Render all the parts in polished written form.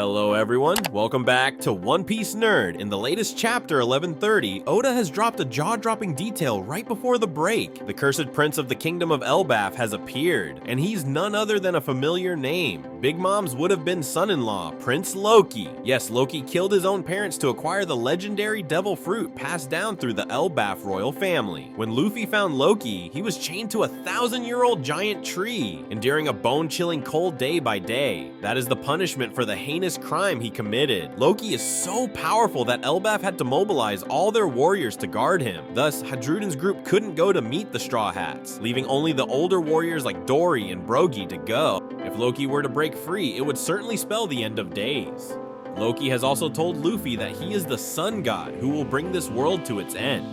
Hello everyone, welcome back to One Piece Nerd. In the latest chapter 1130, Oda has dropped a jaw-dropping detail right before the break. The cursed prince of the kingdom of Elbaf has appeared, and he's none other than a familiar name. Big Mom's would have been son-in-law, Prince Loki. Yes, Loki killed his own parents to acquire the legendary devil fruit passed down through the Elbaf royal family. When Luffy found Loki, he was chained to a 1,000-year-old giant tree, enduring a bone-chilling cold day by day. That is the punishment for the heinous crime he committed. Loki is so powerful that Elbaf had to mobilize all their warriors to guard him. Thus, Hadruden's group couldn't go to meet the Straw Hats, leaving only the older warriors like Dory and Brogy to go. If Loki were to break free, it would certainly spell the end of days. Loki has also told Luffy that he is the sun god who will bring this world to its end.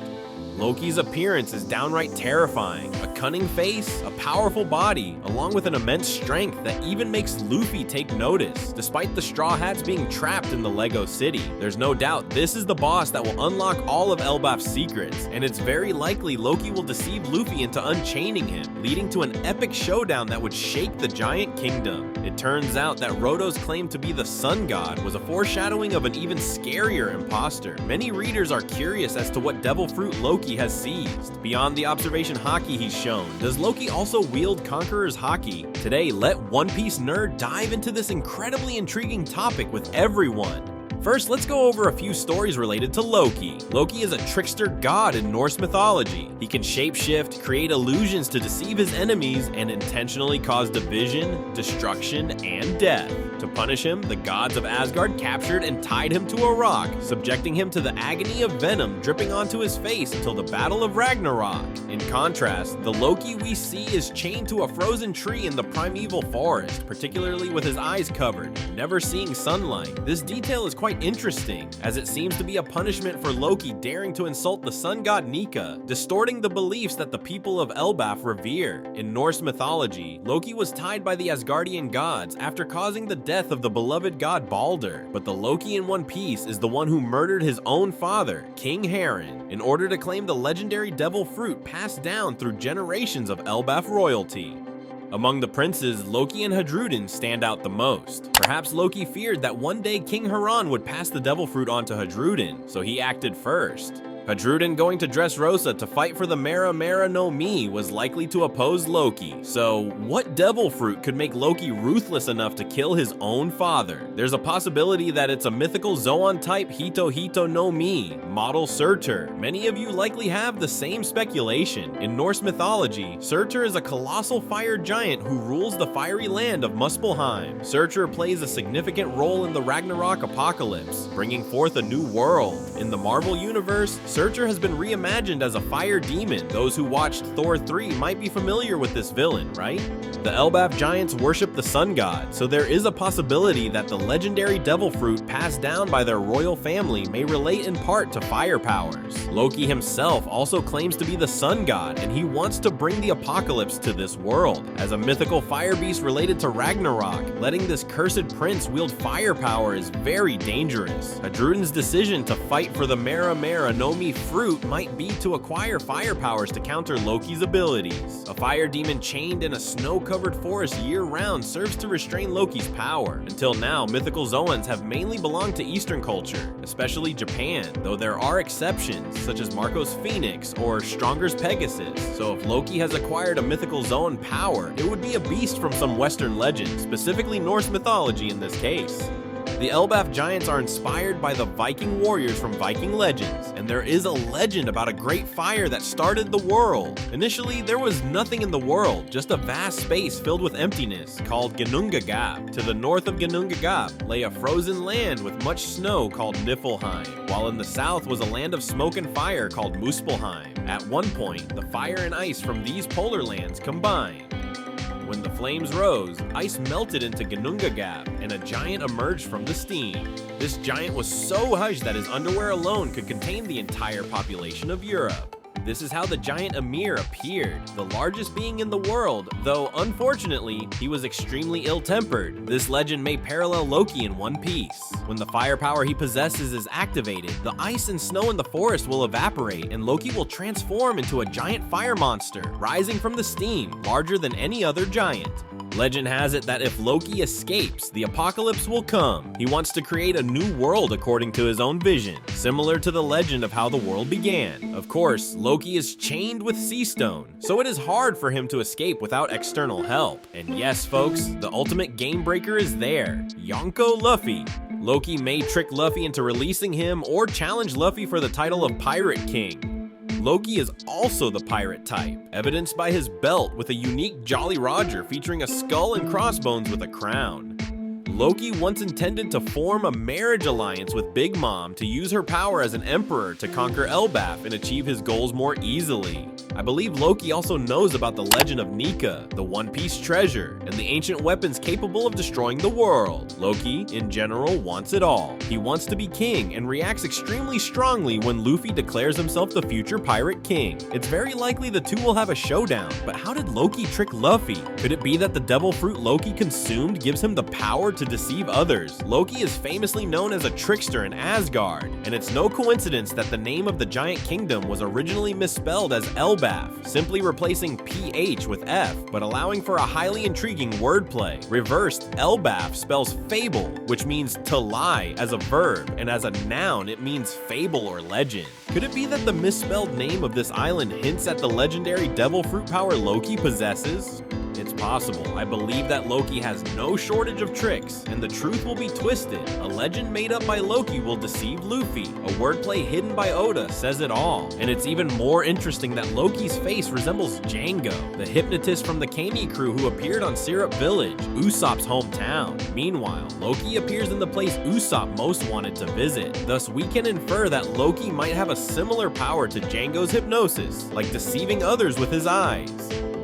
Loki's appearance is downright terrifying. A cunning face, a powerful body, along with an immense strength that even makes Luffy take notice. Despite the Straw Hats being trapped in the Lego City, there's no doubt this is the boss that will unlock all of Elbaf's secrets, and it's very likely Loki will deceive Luffy into unchaining him, leading to an epic showdown that would shake the giant kingdom. It turns out that Roto's claim to be the sun god was a foreshadowing of an even scarier imposter. Many readers are curious as to what devil fruit Loki has seized. Beyond the observation haki he's shown, does Loki also wield Conqueror's haki? Today, let One Piece Nerd dive into this incredibly intriguing topic with everyone. First, let's go over a few stories related to Loki. Loki is a trickster god in Norse mythology. He can shapeshift, create illusions to deceive his enemies, and intentionally cause division, destruction, and death. To punish him, the gods of Asgard captured and tied him to a rock, subjecting him to the agony of venom dripping onto his face until the Battle of Ragnarok. In contrast, the Loki we see is chained to a frozen tree in the primeval forest, particularly with his eyes covered, never seeing sunlight. This detail is quite interesting, as it seems to be a punishment for Loki daring to insult the sun god Nika, distorting the beliefs that the people of Elbaf revere. In Norse mythology, Loki was tied by the Asgardian gods after causing the death of the beloved god Balder, but the Loki in One Piece is the one who murdered his own father, King Haron, in order to claim the legendary devil fruit passed down through generations of Elbaf royalty. Among the princes, Loki and Hadruden stand out the most. Perhaps Loki feared that one day King Haron would pass the devil fruit on to Hadruden, so he acted first. Hadruden going to Dressrosa to fight for the Mera Mera no Mi was likely to oppose Loki. So, what devil fruit could make Loki ruthless enough to kill his own father? There's a possibility that it's a mythical Zoan type Hito Hito no Mi, model Surtur. Many of you likely have the same speculation. In Norse mythology, Surtur is a colossal fire giant who rules the fiery land of Muspelheim. Surtur plays a significant role in the Ragnarok apocalypse, bringing forth a new world. In the Marvel universe, Surtur has been reimagined as a fire demon. Those who watched Thor 3 might be familiar with this villain, right? The Elbaf giants worship the sun god, so there is a possibility that the legendary devil fruit passed down by their royal family may relate in part to fire powers. Loki himself also claims to be the sun god, and he wants to bring the apocalypse to this world. As a mythical fire beast related to Ragnarok, letting this cursed prince wield fire power is very dangerous. Hadruden's decision to fight for the Mera Mera no Mi fruit might be to acquire fire powers to counter Loki's abilities. A fire demon chained in a snow-covered forest year-round serves to restrain Loki's power. Until now, mythical Zoans have mainly belonged to Eastern culture, especially Japan, though there are exceptions, such as Marco's Phoenix or Stronger's Pegasus. So if Loki has acquired a mythical Zoan power, it would be a beast from some Western legend, specifically Norse mythology in this case. The Elbaf giants are inspired by the Viking warriors from Viking legends, and there is a legend about a great fire that started the world. Initially, there was nothing in the world, just a vast space filled with emptiness called Ginnungagap. To the north of Ginnungagap lay a frozen land with much snow called Niflheim, while in the south was a land of smoke and fire called Muspelheim. At one point, the fire and ice from these polar lands combined. When the flames rose, ice melted into Ginnungagap, and a giant emerged from the steam. This giant was so huge that his underwear alone could contain the entire population of Europe. This is how the giant Ymir appeared, the largest being in the world, though unfortunately, he was extremely ill-tempered. This legend may parallel Loki in One Piece. When the fire power he possesses is activated, the ice and snow in the forest will evaporate, and Loki will transform into a giant fire monster, rising from the steam, larger than any other giant. Legend has it that if Loki escapes, the apocalypse will come. He wants to create a new world according to his own vision, similar to the legend of how the world began. Of course, Loki is chained with Sea Stone, so it is hard for him to escape without external help. And yes, folks, the ultimate game breaker is there, Yonko Luffy. Loki may trick Luffy into releasing him or challenge Luffy for the title of Pirate King. Loki is also the pirate type, evidenced by his belt with a unique Jolly Roger featuring a skull and crossbones with a crown. Loki once intended to form a marriage alliance with Big Mom to use her power as an emperor to conquer Elbaf and achieve his goals more easily. I believe Loki also knows about the legend of Nika, the One Piece treasure, and the ancient weapons capable of destroying the world. Loki, in general, wants it all. He wants to be king and reacts extremely strongly when Luffy declares himself the future pirate king. It's very likely the two will have a showdown, but how did Loki trick Luffy? Could it be that the devil fruit Loki consumed gives him the power to deceive others? Loki is famously known as a trickster in Asgard, and it's no coincidence that the name of the giant kingdom was originally misspelled as Elbaf, simply replacing PH with F, but allowing for a highly intriguing wordplay. Reversed, Elbaf spells fable, which means to lie as a verb, and as a noun it means fable or legend. Could it be that the misspelled name of this island hints at the legendary devil fruit power Loki possesses? It's possible. I believe that Loki has no shortage of tricks, and the truth will be twisted. A legend made up by Loki will deceive Luffy. A wordplay hidden by Oda says it all. And it's even more interesting that Loki's face resembles Django, the hypnotist from the Kami crew who appeared on Syrup Village, Usopp's hometown. Meanwhile, Loki appears in the place Usopp most wanted to visit. Thus, we can infer that Loki might have a similar power to Django's hypnosis, like deceiving others with his eyes.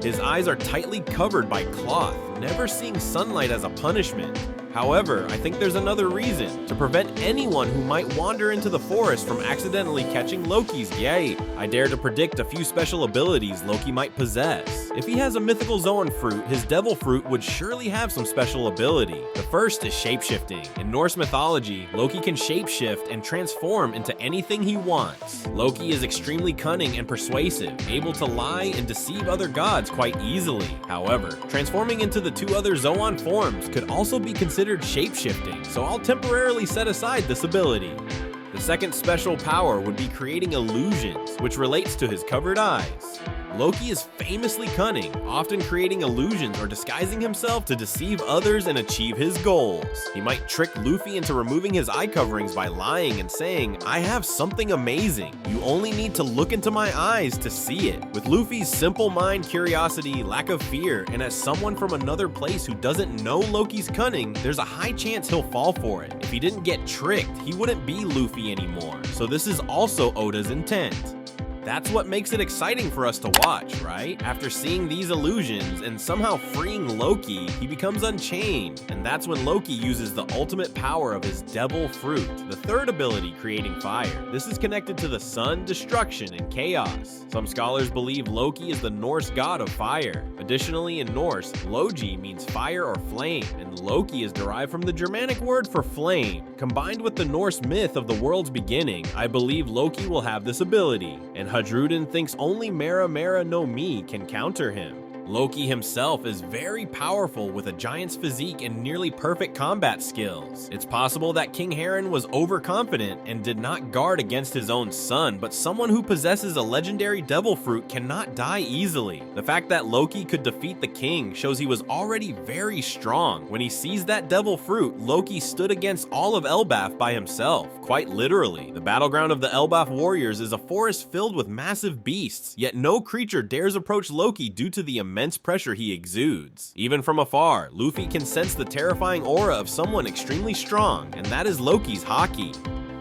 His eyes are tightly covered by cloth, never seeing sunlight as a punishment. However, I think there's another reason, to prevent anyone who might wander into the forest from accidentally catching Loki's gaze. I dare to predict a few special abilities Loki might possess. If he has a mythical Zoan fruit, his devil fruit would surely have some special ability. The first is shapeshifting. In Norse mythology, Loki can shapeshift and transform into anything he wants. Loki is extremely cunning and persuasive, able to lie and deceive other gods quite easily. However, transforming into the two other Zoan forms could also be considered shapeshifting, so I'll temporarily set aside this ability. The second special power would be creating illusions, which relates to his covered eyes. Loki is famously cunning, often creating illusions or disguising himself to deceive others and achieve his goals. He might trick Luffy into removing his eye coverings by lying and saying, "I have something amazing. You only need to look into my eyes to see it." With Luffy's simple mind curiosity, lack of fear, and as someone from another place who doesn't know Loki's cunning, there's a high chance he'll fall for it. If he didn't get tricked, he wouldn't be Luffy anymore. So this is also Oda's intent. That's what makes it exciting for us to watch, right? After seeing these illusions and somehow freeing Loki, he becomes unchained, and that's when Loki uses the ultimate power of his devil fruit, the third ability, creating fire. This is connected to the sun, destruction, and chaos. Some scholars believe Loki is the Norse god of fire. Additionally, in Norse, Logi means fire or flame, and Loki is derived from the Germanic word for flame. Combined with the Norse myth of the world's beginning, I believe Loki will have this ability, and Hadrudin thinks only Mera Mera no Mi can counter him. Loki himself is very powerful with a giant's physique and nearly perfect combat skills. It's possible that King Haron was overconfident and did not guard against his own son, but someone who possesses a legendary devil fruit cannot die easily. The fact that Loki could defeat the king shows he was already very strong. When he seized that devil fruit, Loki stood against all of Elbaf by himself, quite literally. The battleground of the Elbaf warriors is a forest filled with massive beasts, yet no creature dares approach Loki due to the immense pressure he exudes. Even from afar, Luffy can sense the terrifying aura of someone extremely strong, and that is Loki's haki.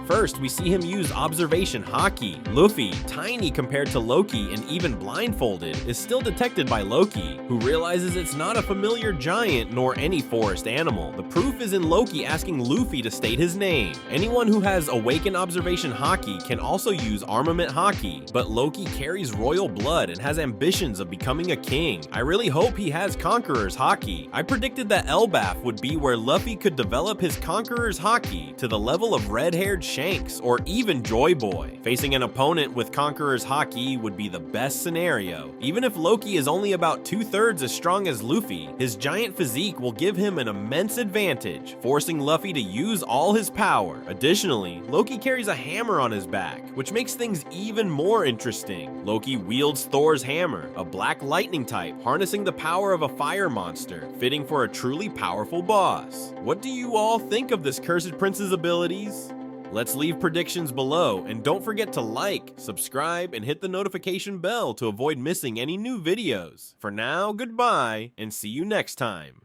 First, we see him use observation haki. Luffy, tiny compared to Loki and even blindfolded, is still detected by Loki, who realizes it's not a familiar giant nor any forest animal. The proof is in Loki asking Luffy to state his name. Anyone who has awakened observation haki can also use armament haki, but Loki carries royal blood and has ambitions of becoming a king. I really hope he has conqueror's haki. I predicted that Elbaf would be where Luffy could develop his conqueror's haki to the level of red-haired Shanks or even Joy Boy. Facing an opponent with Conqueror's Haki would be the best scenario. Even if Loki is only about 2/3 as strong as Luffy, his giant physique will give him an immense advantage, forcing Luffy to use all his power. Additionally, Loki carries a hammer on his back, which makes things even more interesting. Loki wields Thor's hammer, a black lightning type, harnessing the power of a fire monster, fitting for a truly powerful boss. What do you all think of this Cursed Prince's abilities? Let's leave predictions below, and don't forget to like, subscribe, and hit the notification bell to avoid missing any new videos. For now, goodbye, and see you next time.